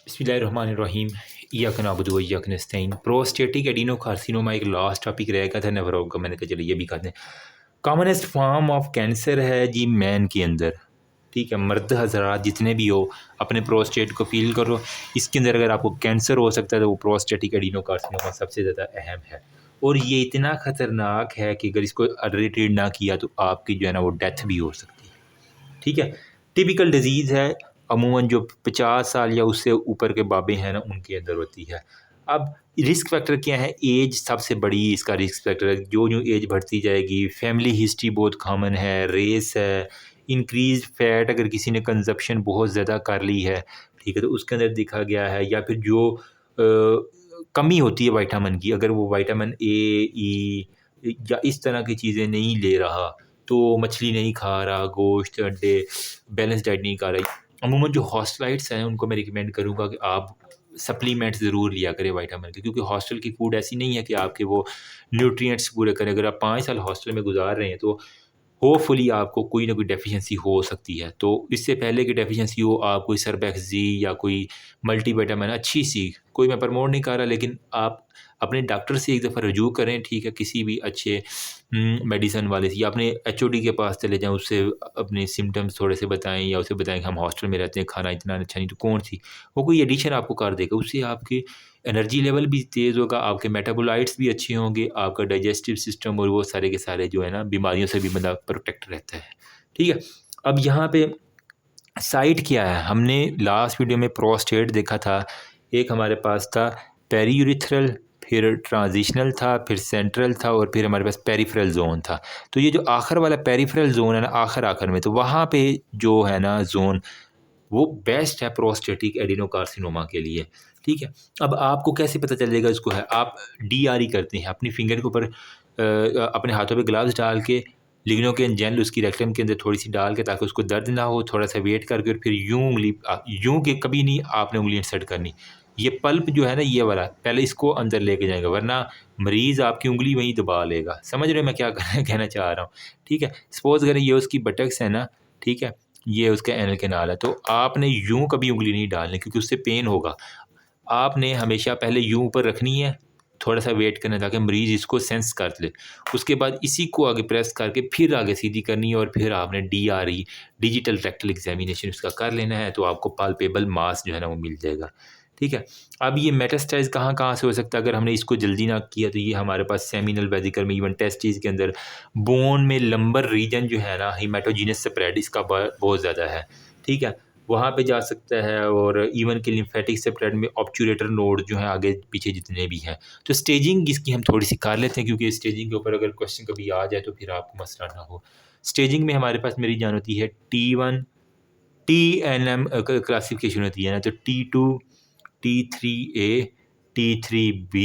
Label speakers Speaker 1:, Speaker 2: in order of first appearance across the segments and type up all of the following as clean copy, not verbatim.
Speaker 1: बिस्मिल्लाहिर्रहमानिर्रहीम। इय्याक नअबुदु व इय्याक नस्तईन। Prostatic adenocarcinoma एक लास्ट टॉपिक रहेगा था नेफ्रोग का, मैंने कहा चलिए ये भी कर दें। कॉमनेस्ट फॉर्म ऑफ कैंसर है जी मैन के अंदर, ठीक है। मर्द हजरात जितने भी हो अपने प्रोस्टेट को फील करो, इसके अंदर अगर आपको कैंसर हो सकता है तो वो प्रोस्टेटिक एडिनोकार्सिनोमा सबसे ज़्यादा अहम है। और ये इतना ख़तरनाक है कि अगर इसको अर्ली ट्रीट ना किया तो आपकी जो है ना वो डेथ भी हो सकती है, ठीक है। टिपिकल डिजीज़ है, अमूमन जो 50 साल या उससे ऊपर के बाबे हैं ना उनके अंदर होती है। अब रिस्क फैक्टर क्या है? एज सबसे बड़ी इसका रिस्क फैक्टर है। जो जो एज बढ़ती जाएगी, फैमिली हिस्ट्री बहुत कॉमन है, रेस है, इंक्रीज फैट अगर किसी ने कंजप्शन बहुत ज़्यादा कर ली है, ठीक है, तो उसके अंदर देखा गया है। या फिर जो कमी होती है विटामिन की, अगर वो विटामिन ए, ई या इस तरह की चीज़ें नहीं ले रहा, तो मछली नहीं खा रहा, गोश्त, अंडे, बैलेंस डाइट नहीं खा रही। अमूमन जो हॉस्टलाइट्स हैं उनको मैं रिकमेंड करूँगा कि आप सप्लीमेंट्स ज़रूर लिया करें विटामिन के, क्योंकि हॉस्टल की फूड ऐसी नहीं है कि आपके वो न्यूट्रिएंट्स पूरे करें। अगर आप 5 साल हॉस्टल में गुजार रहे हैं तो होपफुली आपको कोई ना कोई डेफिशिएंसी हो सकती है। तो इससे पहले कि डेफिशिएंसी हो, आप कोई सर्बैक्सी या कोई मल्टीविटामिन अच्छी सी, कोई मैं प्रमोट नहीं कर रहा, लेकिन आप अपने डॉक्टर से एक दफ़ा रजू करें, ठीक है, किसी भी अच्छे मेडिसिन वाले से, या अपने एचओडी के पास चले जाएँ, उससे अपने सिम्पटम्स थोड़े से बताएँ, या उसे बताएँ कि हम हॉस्टल में रहते हैं, खाना इतना अच्छा नहीं, तो कौन-सी वो कोई एडिशन आपको कर देगा। उससे आपकी एनर्जी लेवल भी तेज़ होगा, आपके मेटाबोलाइट्स भी अच्छे होंगे, आपका डाइजेस्टिव सिस्टम और वो सारे के सारे जो है ना बीमारियों से भी बंदा प्रोटेक्ट रहता है, ठीक है। अब यहाँ पे साइट क्या है? हमने लास्ट वीडियो में प्रोस्टेट देखा था, एक हमारे पास था पेरीयूरेथ्रल, फिर ट्रांजिशनल था, फिर सेंट्रल था, और फिर हमारे पास पेरिफेरल ज़ोन था। तो ये जो आखिर वाला पेरिफेरल ज़ोन है ना, आखिर में, तो वहाँ पे जो है ना ज़ोन, वो बेस्ट है प्रोस्टेटिक एडिनोकार्सिनोमा के लिए, ठीक है। अब आपको कैसे पता चलेगा इसको है? आप डीआरई करते हैं अपनी फिंगर के ऊपर, अपने हाथों पे ग्लव्स डाल के, लिग्नो के जेल उसकी रेक्टम के अंदर थोड़ी सी डाल के, ताकि उसको दर्द ना हो, थोड़ा सा वेट करके, और फिर यूं उंगली, यूं के कभी नहीं आपने उंगली इंसर्ट करनी। ये पल्प जो है ना, ये वाला पहले इसको अंदर लेके जाएगा, वरना मरीज़ आपकी उंगली वहीं दबा लेगा। समझ रहे हो मैं क्या कहना चाह रहा हूँ, ठीक है। सपोज़ करें ये उसकी बटक्स है ना, ठीक है, ये उसका एनल कैनाल है, तो आपने यूं कभी उंगली नहीं डालनी, क्योंकि उससे पेन होगा। आपने हमेशा पहले यूं ऊपर रखनी है, थोड़ा सा वेट करना, ताकि मरीज़ इसको सेंस कर ले। उसके बाद इसी को आगे प्रेस करके फिर आगे सीधी करनी है, और फिर आपने डीआरई, डिजिटल रेक्टल एग्जामिनेशन उसका कर लेना है, तो आपको पाल्पेबल मास जो है ना वो मिल जाएगा, ठीक है। अब ये मेटास्टाइज कहाँ से हो सकता है? अगर हमने इसको जल्दी ना किया तो ये हमारे पास सेमिनल वेसिकल में, इवन टेस्टिस के अंदर, बोन में लंबर रीजन जो है ना, हिमेटोजीनस स्प्रेड इसका बहुत ज़्यादा है, ठीक है, वहाँ पे जा सकता है। और इवन कि लिम्फेटिक स्प्रेड में ऑब्चुरेटर नोड जो है आगे पीछे जितने भी हैं। तो स्टेजिंग इसकी हम थोड़ी सी कर लेते हैं, क्योंकि स्टेजिंग के ऊपर अगर क्वेश्चन कभी आ जाए तो फिर आपको मसला ना हो। स्टेजिंग में हमारे पास मेरी जान होती है T1, TNM क्लासिफिकेशन होती है ना, तो T2, T3A, T3B,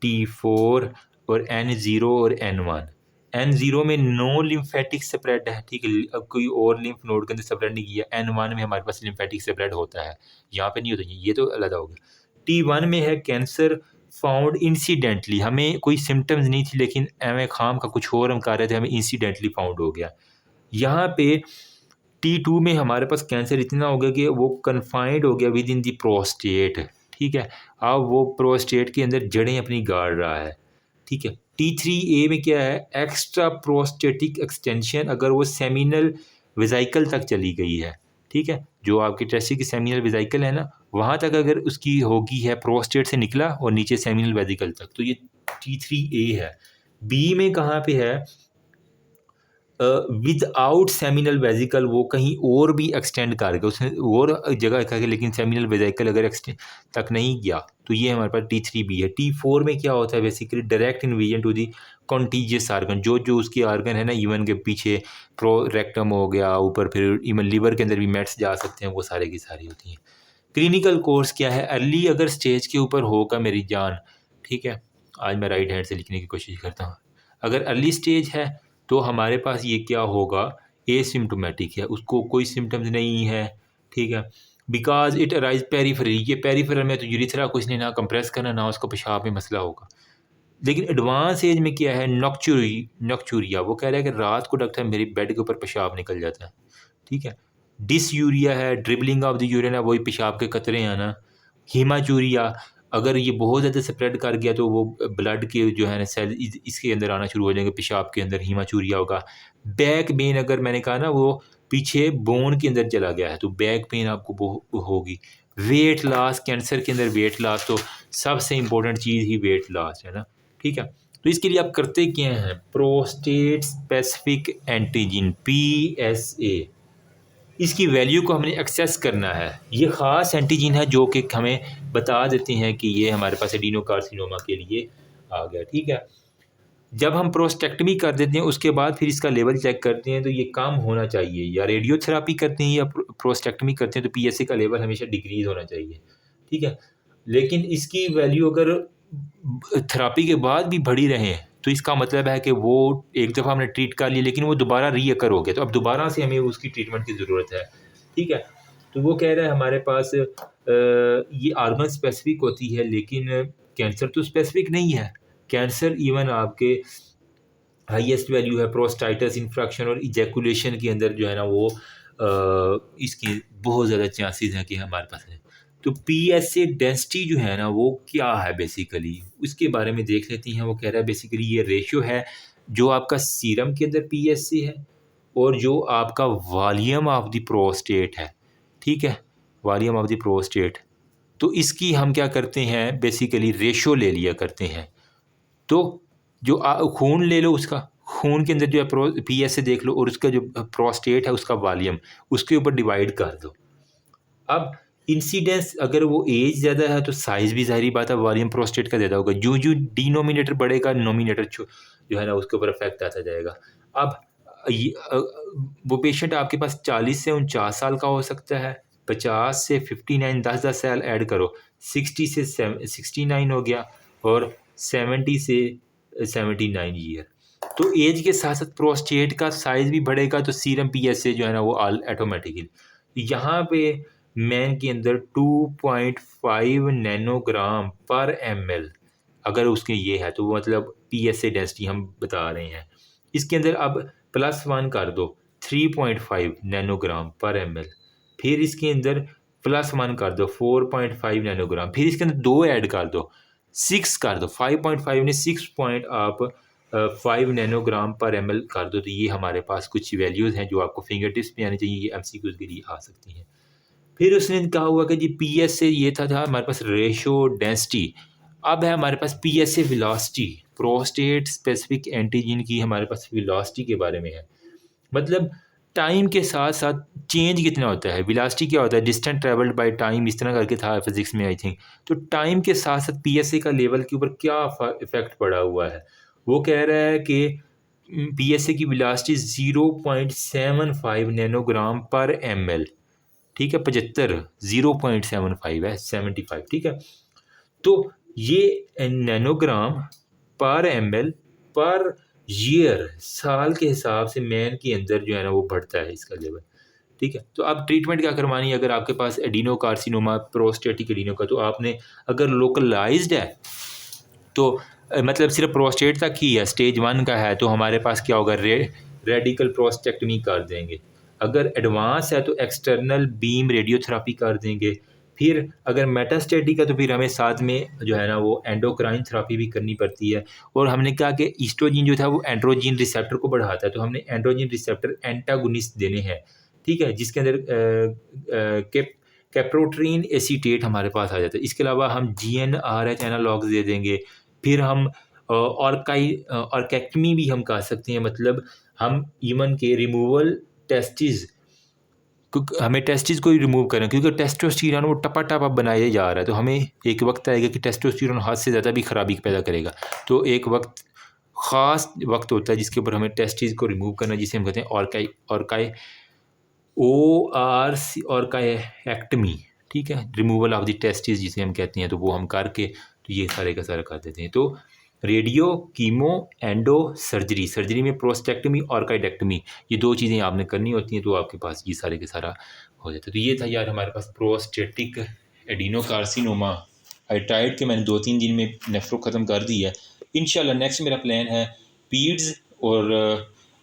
Speaker 1: T4 और N0 और N1। N0 में नो लिम्फेटिक स्प्रेड है, ठीक है, अब कोई और लिम्फ नोड के अंदर स्प्रेड नहीं किया। N1 में हमारे पास लिम्फेटिक स्प्रेड होता है, यहाँ पे नहीं होता, ये तो अलग हो गया। T1 में है कैंसर फाउंड इंसिडेंटली, हमें कोई सिम्टम्स नहीं थी, लेकिन एम खाम का कुछ और हम कर रहे थे, हमें इंसिडेंटली फाउंड हो गया। यहाँ पे T2 में हमारे पास कैंसर इतना हो गया कि वो कन्फाइंड हो गया विद इन दी प्रोस्टेट, ठीक है। अब वो प्रोस्टेट के अंदर जड़ें अपनी गाड़ रहा है, ठीक है। T3A में क्या है? एक्स्ट्रा प्रोस्टेटिक एक्सटेंशन, अगर वो सेमिनल वेसिकल तक चली गई है, ठीक है, जो आपकी टेस्टिस की सेमिनल वेसिकल है ना, वहाँ तक अगर उसकी होगी है, प्रोस्टेट से निकला और नीचे सेमिनल वेसिकल तक, तो ये T3A है। बी में कहाँ पे है? विदाउट सेमिनल वेसिकल, वो कहीं और भी एक्सटेंड कर गया, उसने और जगह कर गया, लेकिन सेमिनल वेसिकल अगर एक्सटेंड तक नहीं गया, तो ये हमारे पास T3B है। T4 में क्या होता है? Basically direct invasion to the contagious organ, जो उसके आर्गन है ना, इवन के पीछे प्रोरेक्टम हो गया, ऊपर फिर इवन लीवर के अंदर भी मेट्स जा सकते हैं, वो सारे की सारी होती हैं। क्लिनिकल कोर्स क्या है? अर्ली अगर स्टेज के ऊपर होगा मेरी जान, ठीक है, आज मैं राइट हैंड से लिखने की कोशिश करता हूँ। अगर अर्ली स्टेज है तो हमारे पास ये क्या होगा? एसिम्प्टोमेटिक है, उसको कोई सिम्टम्स नहीं है, ठीक है, बिकॉज इट अराइज पेरीफेरल। ये पेरीफेरल में तो यूरिथ्रा को इसने ना कंप्रेस करना, ना उसको पेशाब में मसला होगा। लेकिन एडवांस एज में क्या है? नॉक्चूरिया, वो कह रहा है कि रात को डॉक्टर मेरी बेड के ऊपर पेशाब निकल जाता है, ठीक है। डिसयूरिया है, ड्रिबलिंग ऑफ द यूरिन है, वही पेशाब के कतरे हैं ना, हीमाचूरिया, अगर ये बहुत ज़्यादा स्प्रेड कर गया तो वो ब्लड के जो है ना सेल इसके अंदर आना शुरू हो जाएंगे, पेशाब के अंदर हीमाचूरिया होगा। बैक पेन, अगर मैंने कहा ना वो पीछे बोन के अंदर चला गया है तो बैक पेन आपको होगी। वेट लॉस, कैंसर के अंदर वेट लॉस, तो सबसे इम्पोर्टेंट चीज़ ही वेट लॉस है ना, ठीक है। तो इसके लिए आप करते क्या हैं, प्रोस्टेट स्पेसिफिक एंटीजन PSA, इसकी वैल्यू को हमने एक्सेस करना है। ये ख़ास एंटीजन है जो कि हमें बता देते हैं कि ये हमारे पास एडिनोकार्सिनोमा के लिए आ गया, ठीक है। जब हम प्रोस्टेक्टमी कर देते हैं उसके बाद फिर इसका लेवल चेक करते हैं तो ये कम होना चाहिए, या रेडियोथेरापी करते हैं या प्रोस्टेक्टमी करते हैं तो PSA का लेवल हमेशा डिक्रीज़ होना चाहिए, ठीक है। लेकिन इसकी वैल्यू अगर थेरापी के बाद भी बढ़ी रहे तो इसका मतलब है कि वो एक दफ़ा हमने ट्रीट कर लिया लेकिन वो दोबारा रीअकर हो गया, तो अब दोबारा से हमें उसकी ट्रीटमेंट की ज़रूरत है, ठीक है। तो वो कह रहा है हमारे पास ये आर्गन स्पेसिफिक होती है लेकिन कैंसर तो स्पेसिफिक नहीं है। कैंसर इवन आपके हाईएस्ट वैल्यू है प्रोस्टाइटस इन्फ्रैक्शन और इजैकुलेशन के अंदर जो है ना वो इसकी बहुत ज़्यादा चांसेस हैं कि हमारे पास है। तो PSA डेंसिटी जो है ना वो क्या है बेसिकली, उसके बारे में देख लेती हैं। वो कह रहा है बेसिकली ये रेशियो है जो आपका सीरम के अंदर PSA है और जो आपका वॉल्यूम ऑफ द प्रोस्टेट है, ठीक है, वॉल्यूम ऑफ द प्रोस्टेट। तो इसकी हम क्या करते हैं, बेसिकली रेशियो ले लिया करते हैं। तो जो खून ले लो, उसका खून के अंदर जो है PSA देख लो और उसका जो प्रोस्टेट है उसका वॉल्यूम उसके ऊपर डिवाइड कर दो। अब इंसिडेंस, अगर वो एज ज़्यादा है तो साइज़ भी ज़ाहिर बात है वॉल्यूम प्रोस्टेट का ज़्यादा होगा, जो जो डिनोमिनेटर बढ़ेगा नोमिनेटर जो है ना उसके ऊपर इफेक्ट आता जाएगा। अब वो पेशेंट आपके पास 40 से 49 साल का हो सकता है, 50 से 59, 10 साल ऐड करो, 60 से 69 हो गया और 70 से 79 ईयर। तो एज के साथ साथ प्रोस्टेट का साइज़ भी बढ़ेगा तो सीरम PSA जो है ना वो ऑटोमेटिकली यहाँ पे मैन के अंदर 2.5 नैनोग्राम पर ml अगर उसके ये है तो वो मतलब PSA डेंसिटी हम बता रहे हैं। इसके अंदर अब +1 कर दो 3.5 नैनोग्राम पर ml, फिर इसके अंदर +1 कर दो 4.5 नैनोग्राम, फिर इसके अंदर 2 ऐड कर दो 6 कर दो, 5.5 ने 6 पॉइंट आप 5 नैनोग्राम पर ml कर दो। तो ये हमारे पास कुछ वैल्यूज़ हैं जो आपको फिंगर टिप्स पे आनी चाहिए, ये MCQs के लिए आ सकती हैं। फिर उसने कहा हुआ कि जी PSA ये था हमारे पास रेशो डेंसिटी, अब है हमारे पास PSA velocity, prostate specific antigen की हमारे पास वेलोसिटी के बारे में है। मतलब टाइम के साथ साथ चेंज कितना होता है, वेलोसिटी क्या होता है, डिस्टेंस ट्रेवल्ड बाय टाइम, इस तरह करके था फिजिक्स में आई थिंक। तो टाइम के साथ साथ PSA का लेवल के ऊपर क्या इफेक्ट पड़ा हुआ है। वो कह रहा है कि PSA की वेलोसिटी 0.75 नैनोग्राम पर ml, ठीक है, 75, 0.75 है 75, ठीक है। तो ये नैनोग्राम पर ml पर ईयर, साल के हिसाब से मैन के अंदर जो है ना वो बढ़ता है इसका लेवल, ठीक है। तो अब ट्रीटमेंट क्या करवानी है, अगर आपके पास एडिनोकार्सिनोमा प्रोस्टेटिक एडिनो का, तो आपने अगर लोकलाइज्ड है तो मतलब सिर्फ प्रोस्टेट तक ही है, स्टेज 1 का है तो हमारे पास क्या होगा, रेडिकल प्रोस्टेक्टमी कर देंगे। अगर एडवांस है तो एक्सटर्नल बीम रेडियोथेरापी कर देंगे। फिर अगर मेटास्टेटिक है तो फिर हमें साथ में जो है ना वो एंडोक्राइन थेरापी भी करनी पड़ती है। और हमने कहा कि ईस्ट्रोजिन जो था वो एंड्रोजिन रिसेप्टर को बढ़ाता है, तो हमने एंड्रोजिन रिसेप्टर एंटागोनिस्ट देने हैं, ठीक है, जिसके अंदर कैप्रोट्रीन एसीटेट हमारे पास आ जाता है। इसके अलावा हम GnRH एनालॉग्स दे देंगे। फिर हम ऑर्केक्टमी भी हम कर सकते हैं, मतलब हम ईवन के रिमूवल टेस्टिस, हमें टेस्टिस को ही रिमूव करें क्योंकि टेस्टोस्टेरोन वो टपा टपा बनाया जा रहा है, तो हमें एक वक्त आएगा कि टेस्टोस्टेरोन हद से ज़्यादा भी खराबी पैदा करेगा। तो एक वक्त ख़ास वक्त होता है जिसके ऊपर हमें टेस्टिस को रिमूव करना, जिसे हम कहते हैं ऑर्काएक्टमी, ठीक है, रिमूवल ऑफ द टेस्टिस जिसे हम कहते हैं। तो वो हम करके तो ये सारे का सारा कर देते हैं। तो रेडियो, कीमो, एंडो, सर्जरी में प्रोस्टेक्टमी, ऑर्काइडेक्टमी, ये 2 चीज़ें आपने करनी होती हैं, तो आपके पास ये सारे के सारा हो जाता है। तो ये था यार हमारे पास प्रोस्टेटिक एडिनोकार्सिनोमा। आई ट्राइड कि मैंने 2-3 दिन में नेफ्रो ख़त्म कर दी है। इंशाल्लाह नेक्स्ट मेरा प्लान है पीड्स और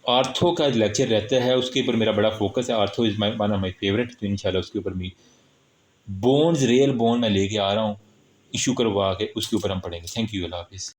Speaker 1: आर्थो का लेक्चर रहता है, उसके ऊपर मेरा बड़ा फोकस है। Ortho is one of my favourite, तो इंशाल्लाह उसके ऊपर भी बोन्स रियल बोन मैं लेके आ रहा हूँ, इशू करवा के उसके ऊपर हम पढ़ेंगे। थैंक यू, अल्लाह हाफिज़।